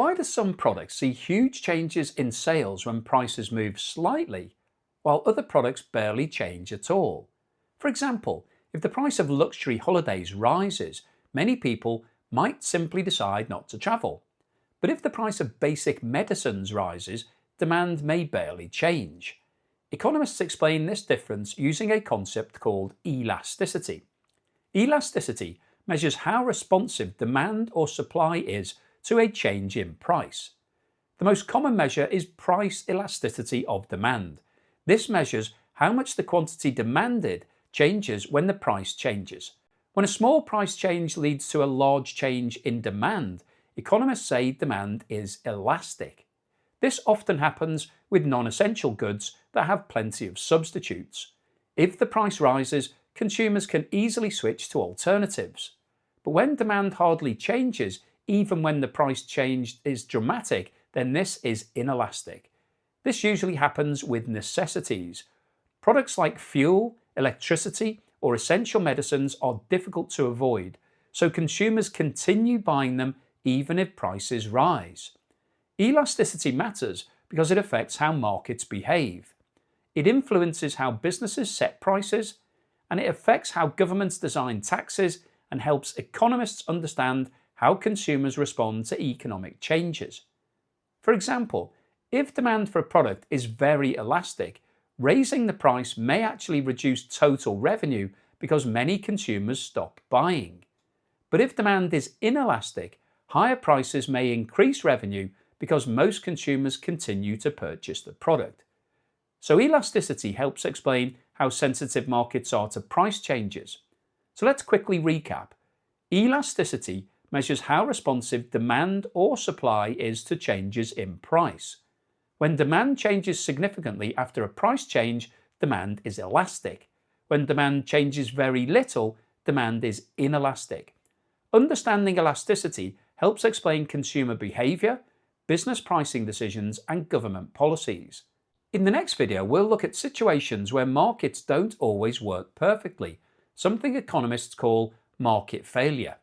Why do some products see huge changes in sales when prices move slightly, while other products barely change at all? For example, if the price of luxury holidays rises, many people might simply decide not to travel. But if the price of basic medicines rises, demand may barely change. Economists explain this difference using a concept called elasticity. Elasticity measures how responsive demand or supply is to a change in price. The most common measure is price elasticity of demand. This measures how much the quantity demanded changes when the price changes. When a small price change leads to a large change in demand, economists say demand is elastic. This often happens with non-essential goods that have plenty of substitutes. If the price rises, consumers can easily switch to alternatives. But when demand hardly changes, even when the price change is dramatic, then this is inelastic. This usually happens with necessities. Products like fuel, electricity, or essential medicines are difficult to avoid, so consumers continue buying them even if prices rise. Elasticity matters because it affects how markets behave. It influences how businesses set prices, and it affects how governments design taxes and helps economists understand how consumers respond to economic changes. For example, if demand for a product is very elastic, raising the price may actually reduce total revenue because many consumers stop buying. But if demand is inelastic, higher prices may increase revenue because most consumers continue to purchase the product. So elasticity helps explain how sensitive markets are to price changes. So let's quickly recap. Elasticity measures how responsive demand or supply is to changes in price. When demand changes significantly after a price change, demand is elastic. When demand changes very little, demand is inelastic. Understanding elasticity helps explain consumer behavior, business pricing decisions, and government policies. In the next video, we'll look at situations where markets don't always work perfectly, something economists call market failure.